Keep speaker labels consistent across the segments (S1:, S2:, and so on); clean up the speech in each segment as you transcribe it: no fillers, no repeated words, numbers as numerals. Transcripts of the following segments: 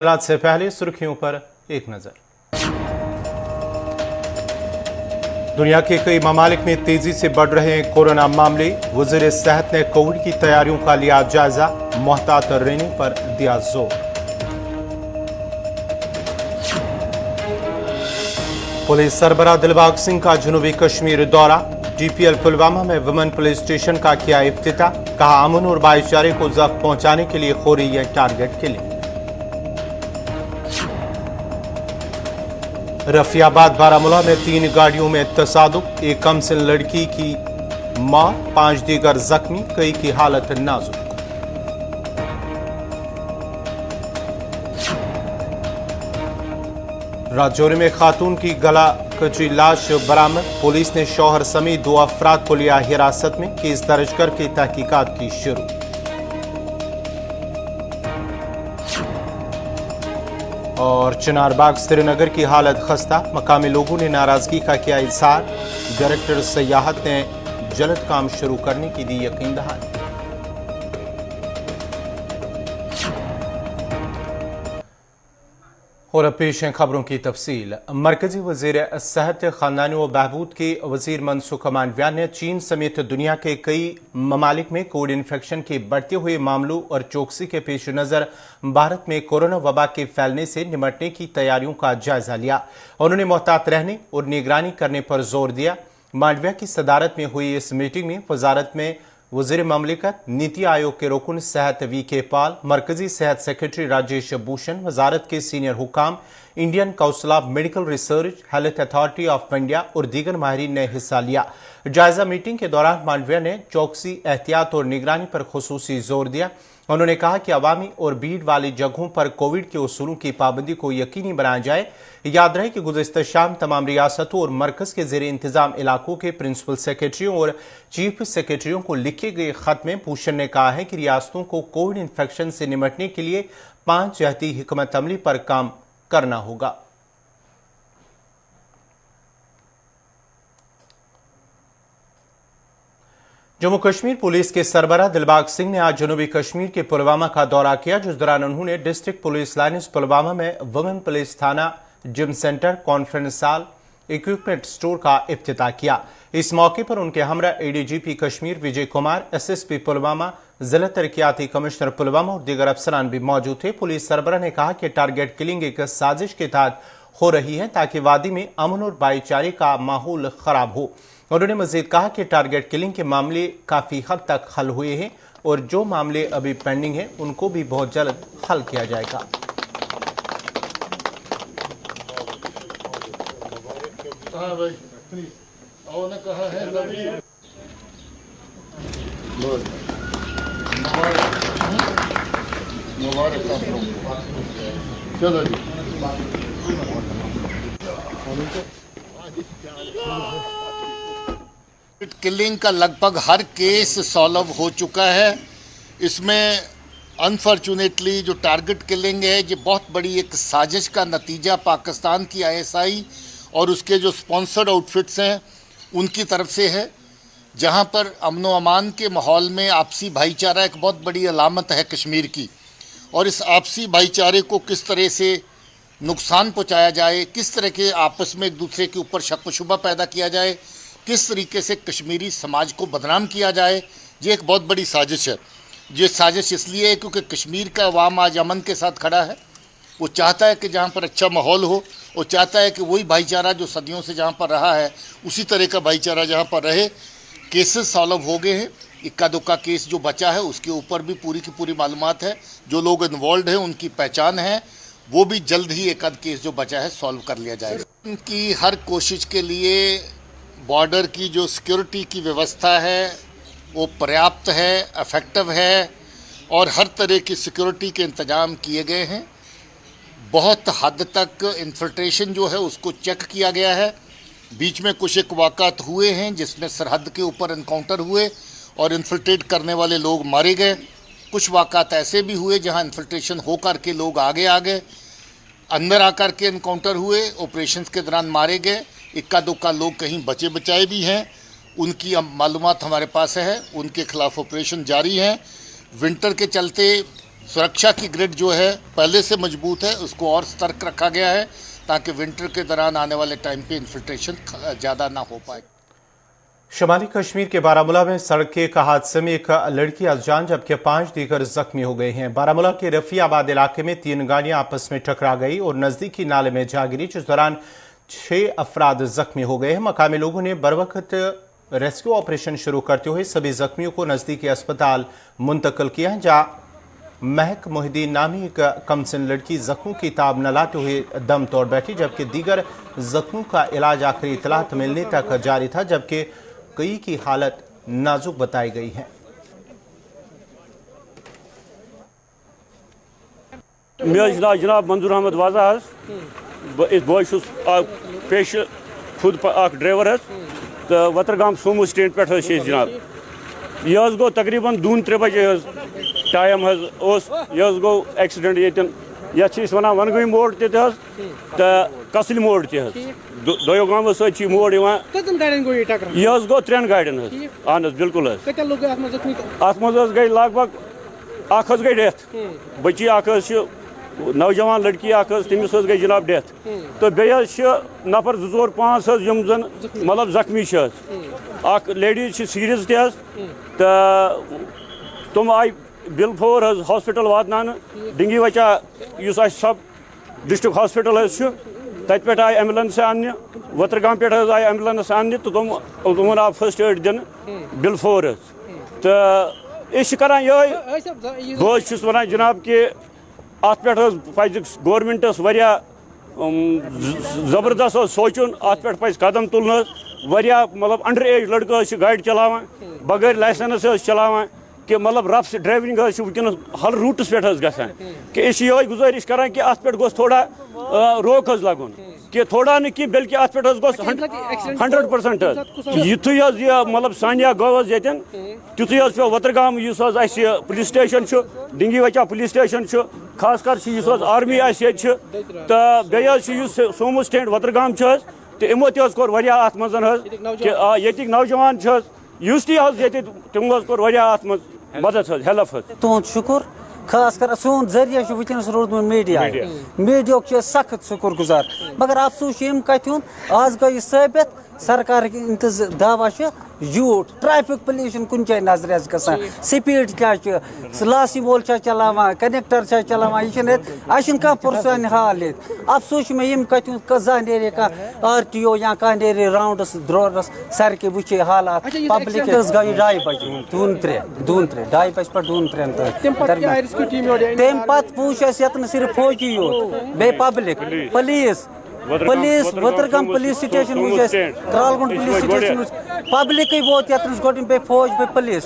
S1: रात से पहले सुर्खियों पर एक नजर। दुनिया के कई ममालिक में तेजी से बढ़ रहे हैं कोरोना मामले। वज़ीर सेहत ने कोविड की तैयारियों का लिया जायजा, मुहतात रहने पर दिया जोर। पुलिस सरबराह दिलबाग सिंह का जनूबी कश्मीर दौरा। डीपीएल पुलवामा में वुमेन पुलिस स्टेशन का किया इफ्तिताह, कहा अमन और भाईचारे को जख्म पहुंचाने के लिए हो रही है टारगेट किलिंग। रफियाबाद बारामूला में 3 गाड़ियों में तसादुम, एक कमसिन लड़की की मौत, 5 दीगर जख्मी, कई की हालत नाजुक। राजौरी में खातून की गला कची लाश बरामद, पुलिस ने शौहर समेत 2 अफराद को लिया हिरासत में, केस दर्ज करके तहकीकात की शुरू। और चिनारबाग श्रीनगर की हालत खस्ता, मकामी लोगों ने नाराजगी का किया इजहार, डायरेक्टर सयाहत ने जल्द काम शुरू करने की दी यकीन दहानी। और अब पेश हैं खबरों की तफसील। मरकजी वजीर सेहत खानदानी व बहबूद के वजीर मनसूख मांडविया ने चीन समेत दुनिया के कई ममालिक में कोविड इन्फेक्शन के बढ़ते हुए मामलों और चौकसी के पेश नज़र भारत में कोरोना वबा के फैलने से निपटने की तैयारियों का जायजा लिया। उन्होंने मोहतात रहने और निगरानी करने पर जोर दिया। मांडविया की सदारत में हुई इस मीटिंग में वजारत में वज़ीर ममलिकत, नीति आयोग के रुकन सेहत वी.के. पाल, मरकजी सेहत सेक्रेटरी राजेश भूषण, वजारत के सीनियर हुकाम, Indian council of medical research, health authority of India और दीगर माहिरीन ने हिस्सा लिया। जायजा मीटिंग के दौरान मांडविया ने चौकसी, एहतियात और निगरानी पर खुसूसी जोर दिया। उन्होंने कहा कि अवामी और भीड़ वाली जगहों पर कोविड के उसूलों की पाबंदी को यकीनी बनाया जाए। याद रहे कि गुज़िश्ता शाम तमाम रियासतों और मरकज़ के ज़ेर इंतज़ाम इलाकों के प्रिंसिपल सेक्रेटरियों और चीफ सेक्रेटरियों को लिखे गए खत में भूषण ने कहा है कि रियासतों को कोविड इन्फेक्शन से निपटने के लिए 5 जहती हिकमत अमली पर काम करना होगा। जम्मू कश्मीर पुलिस के सरबराह दिलबाग सिंह ने आज जनूबी कश्मीर के पुलवामा का दौरा किया, जिस दौरान उन्होंने डिस्ट्रिक्ट पुलिस लाइन्स पुलवामा में वुमेन पुलिस थाना, gym centre, conference hall, equipment store का इफ्तिताह किया। इस मौके पर उनके हमरा एडीजीपी कश्मीर विजय कुमार, एसएसपी पुलवामा, जिला तरक्याती कमिश्नर पुलवामा और दीगर अफसरान भी मौजूद थे। पुलिस सरबराह ने कहा कि टारगेट किलिंग एक साजिश के तहत हो रही है ताकि वादी में अमन और भाईचारे का माहौल खराब हो। उन्होंने मजीद कहा कि टारगेट किलिंग के मामले काफी हद तक हल हुए हैं और जो मामले अभी पेंडिंग हैं उनको भी बहुत जल्द हल किया जाएगा।
S2: चलो जी। किलिंग का लगभग हर केस सॉल्व हो चुका है। इसमें अनफॉर्चुनेटली जो टारगेट किलिंग है, ये बहुत बड़ी एक साजिश का नतीजा पाकिस्तान की आईएसआई और उसके जो स्पॉन्सर्ड आउटफिट्स हैं उनकी तरफ से है, जहां पर अमन व अमान के माहौल में आपसी भाईचारा एक बहुत बड़ी अलामत है कश्मीर की। और इस आपसी भाईचारे को किस तरह से नुकसान पहुंचाया जाए, किस तरह के आपस में एक दूसरे के ऊपर शक व शुबा पैदा किया जाए, किस तरीके से कश्मीरी समाज को बदनाम किया जाए, ये एक बहुत बड़ी साजिश है। ये साजिश इसलिए है क्योंकि कश्मीर का अवाम आज अमन के साथ खड़ा है। वो चाहता है कि जहाँ पर अच्छा माहौल हो, वो चाहता है कि वही भाईचारा जो सदियों से जहाँ पर रहा है उसी तरह का भाईचारा जहाँ पर रहे। केसेस सॉल्व हो गए हैं, इक्का दुक्का केस जो बचा है उसके ऊपर भी पूरी की पूरी मालूमात है, जो लोग इन्वॉल्व हैं उनकी पहचान है, वो भी जल्द ही एक आध केस जो बचा है सॉल्व कर लिया जाएगा। उनकी हर कोशिश के लिए बॉर्डर की जो सिक्योरिटी की व्यवस्था है वो पर्याप्त है, इफेक्टिव है और हर तरह की सिक्योरिटी के इंतजाम किए गए हैं। बहुत हद तक इन्फिल्ट्रेशन जो है उसको चेक किया गया है। बीच में कुछ एक वाक़ात हुए हैं जिसमें सरहद के ऊपर इनकाउंटर हुए और इन्फिल्ट्रेट करने वाले लोग मारे गए। कुछ वाक़ात ऐसे भी हुए जहां इन्फिल्ट्रेशन हो कर के लोग आगे आ गए, अंदर आकर के इनकाउंटर हुए, ऑपरेशंस के दौरान मारे गए। इक्का दुक्का लोग कहीं बचे बचाए भी हैं, उनकी मालूमात हमारे पास है, उनके खिलाफ ऑपरेशन जारी हैं। विंटर के चलते सुरक्षा की ग्रिड जो है पहले से मजबूत है, उसको और सतर्क रखा गया है ताकि विंटर के दौरान आने वाले टाइम पे इन्फिल्ट्रेशन ज़्यादा ना हो पाए।
S1: शुमाली कश्मीर के बारामूला में सड़क के एक हादसे में एक लड़की अजान जबकि 5 दीगर जख्मी हो गए हैं। बारामूला के रफियाबाद इलाके में 3 गाड़ियां आपस में टकरा गई और नजदीकी नाले में जा गिरी, जिस दौरान 6 अफराद जख्मी हो गए हैं। मकामी लोगों ने बरवक्त रेस्क्यू ऑपरेशन शुरू करते हुए सभी जख्मियों को नजदीकी अस्पताल मुंतकिल किया है, जहां महक मोहिद्दीन नामी एक कमसिन लड़की जख्मों की ताब न लाते हुए दम तोड़ बैठी, जबकि दीगर जख्मों का इलाज आखिरी इतलात मिलने तक जारी था, जबकि कई की हालत नाजुक बताई गई है।
S3: मेरा जनाब मंजूर अहमद वाजा पेश खुद ड्राइवर तो वतरगाम सोमो स्टैंड पे जनाब यह गो तकरीबन 2-3 बजे टाइम यह गो एक्सीडेंट ये वन वनगई मोड़ तो कसल मोड़ दो गाँव सत मोड़ यह गो 3 गाड़ियों अहन बिल्कुल अत मज गई लग भग गई डेथ बची नौजवान लड़की तमिस गई जनाब डेथ तो बे नफर 2-4-5 जन मतलब जख्मी लेडीज सीरियस तो तुम आई बिलफोर हॉस्पिटल वातन डिंगी वचा सब डिस्ट्रिक्ट हॉस्पिटल तत पे आई एम्बुलेंस अन्न वतरगाम पे आई एम्बुलेंस अन्न तो तुम आव फर्स्ट एड दिन बिलफोर तो करान ये बहुत वन जनाब कि अत पे पज गवर्नमेंटस जबरदस्त सोचुन अत पे पज कदम तुलन मतलब अंडर एज लड़का गाड़ी चलावान बगैर लाइसेंस चलावान कि मतलब रफ ड्राइविंग वनस हर रूटस पे गसान कि ये गुजारिश करान कि अत पे गोस थोड़ा रोक लगुन कि थोड़ा नहीं कि बल्कि अत पे गोस 100% युथु यह मतलब सानिया गो यन तुथु पे वतरगाम पुलिस स्टेशन डिंगी वचा पुलिस स्टेशन खास कर आर्मी तो बे सोमो स्टैंड वतरगाम तो यमो तोर अत मज कि नौजवान तमो कोर अत मज मदद हेल्प
S4: तुद शुक्र खास कर सोन जरिया वनस रोदम मीडिया सख्त शुक्र गुजार मगर अफसोस कत आज गई साबित सरकार दावा झूठ ट्रैफिक पोल्यूशन कुन जाए नजर गसान स्पीड क्या लासी वोल चलावान कनेक्टर चलावान यह कह पुरसान हाल अफसोस मे कत नीरे कह RTO या कह नीरे राउंडस द्रोरस सरके वे हालात पब्लिक गई 2:30 बजे 2:30 बजे पे 2:30 तम पे वुच ये सिर्फ फौजी योत बे public police Watergam police station Kralgund police station public वोत गोन बे फौज बे पुलिस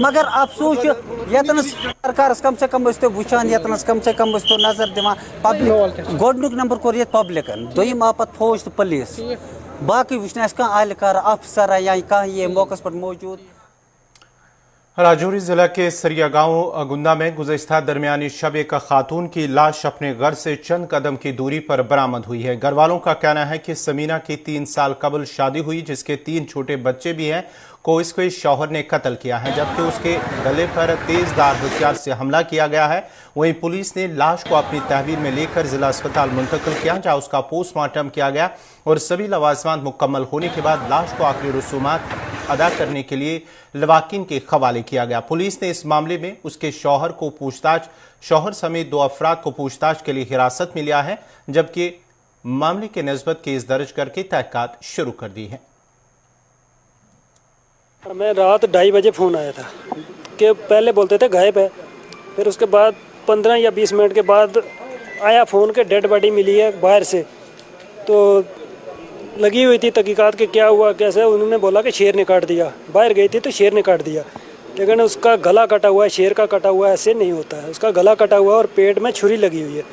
S4: मगर अफसोस यतन सरकार कम से कम वुचान यतन कम से कम नजर दिवान पब्लिक गोडनुक नंबर कोर ये पब्लिकन दोयम आ पत फौज तो पुलिस बाकी वुचन कह अहलकार अफसर या कह ये मौके पर मौजूद।
S1: राजौरी जिला के सरिया गांव गुंदा में गुज़श्ता दरमियानी शब एक खातून की लाश अपने घर से चंद कदम की दूरी पर बरामद हुई है। घर वालों का कहना है कि समीना की 3 साल कबल शादी हुई, जिसके 3 छोटे बच्चे भी हैं, को इसके शौहर ने कत्ल किया है, जबकि उसके गले पर तेजदार हथियार से हमला किया गया है। वहीं पुलिस ने लाश को अपनी तहवील में लेकर जिला अस्पताल मुंतकिल किया, जहां उसका पोस्टमार्टम किया गया और सभी लवाजमात मुकम्मल होने के बाद लाश को आखिरी रसूमात अदा करने के लिए लवाकिन के हवाले किया गया। पुलिस ने इस मामले में उसके शौहर समेत 2 अफराद को पूछताछ के लिए हिरासत में लिया है, जबकि मामले के निस्बत केस दर्ज करके तहकीकात शुरू कर दी है।
S5: मैं रात 2:30 बजे फ़ोन आया था कि पहले बोलते थे गायब है, फिर उसके बाद 15 या 20 मिनट के बाद आया फ़ोन के डेड बॉडी मिली है बाहर से, तो लगी हुई थी तहकीकात के क्या हुआ कैसे। उन्होंने बोला कि शेर ने काट दिया, बाहर गई थी तो शेर ने काट दिया, लेकिन उसका गला कटा हुआ है, शेर का कटा हुआ ऐसे नहीं होता है, उसका गला कटा हुआ है और पेट में छुरी लगी हुई है।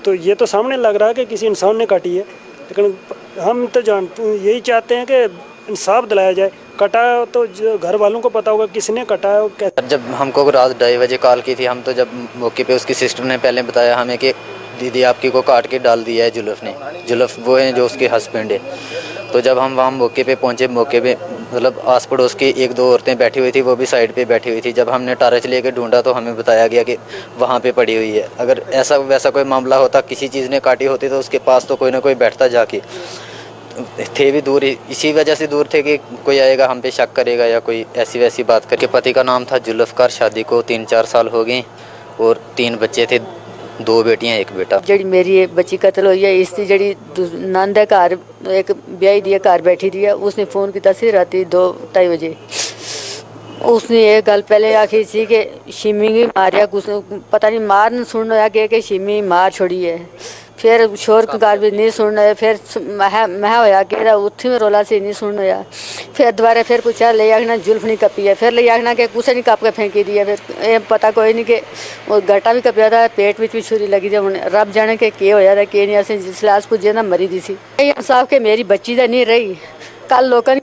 S5: तो ये तो सामने लग रहा है कि किसी इंसान ने काटी है, लेकिन हम तो यही चाहते हैं कि इंसाफ दिलाया जाए। कटा तो घर वालों को पता होगा किसने कटा है कैसे।
S6: जब हमको रात 2:30 बजे कॉल की थी, हम तो जब मौके पे उसकी सिस्टर ने पहले बताया हमें कि दीदी आपकी को काट के डाल दिया है जुल्फ ने। जुल्फ वो हैं जो उसके हस्बैंड है। तो जब हम वहाँ मौके पे पहुँचे, मौके पे मतलब आस पड़ोस की एक दो औरतें बैठी हुई थी, वो भी साइड पे बैठी हुई थी। जब हमने टार्च लेके ढूंढा तो हमें बताया गया कि वहाँ पे पड़ी हुई है। अगर ऐसा वैसा कोई मामला होता, किसी चीज़ ने काटी होती तो उसके पास तो कोई ना कोई बैठता जाके। थे भी दूर, इसी वजह से दूर थे कि कोई आएगा हम पे शक करेगा या कोई ऐसी वैसी बात करके। पति का नाम था जुल्फकार, शादी को 3-4 साल हो गए और 3 बच्चे थे, 2 बेटियां 1 बेटा।
S7: जी मेरी बच्ची कत्ल हुई है, इसकी जी नंद है घर, एक ब्याही दी है घर बैठी दी है। उसने फोन किया सी राती 2-2:30 बजे। उसने ये गल पहले आखी सी कि शिमी की मारिया, कुछ पता नहीं मार सुन होया कि शिमी मार छोड़ी है। फिर शोर कार भी नहीं सुन होया, फिर मह होया कि उत्थे में रोला से नहीं सुन होया। फिर दोबारा फिर पूछा ले आखना जुल्फ नहीं कपी है, फिर ले आखना कि कुछ नहीं कप के फेंकी दी है। फिर ये पता कोई नहीं कि वो गटा भी कपिया था, पेट में भी छुरी लगी थी। हूँ रब जाने के होया था कि नहीं। असें जिसले अस पुजे ना मरी दी सी। इंसाफ के मेरी बच्ची तो नहीं रही, कल लोगों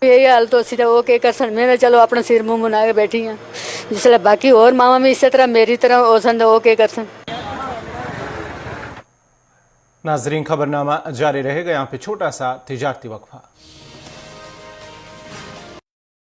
S7: यही हाल तो असी वो के कर सन। मैं चलो अपना सिर मुँह मुना के बैठी हाँ, जिसले बाकी और मावा भी इस तरह मेरी तरह हो सन वो के कर सन।
S1: नाजरीन, खबरनामा जारी रहेगा। यहाँ पे छोटा सा तिजारती वक्फा।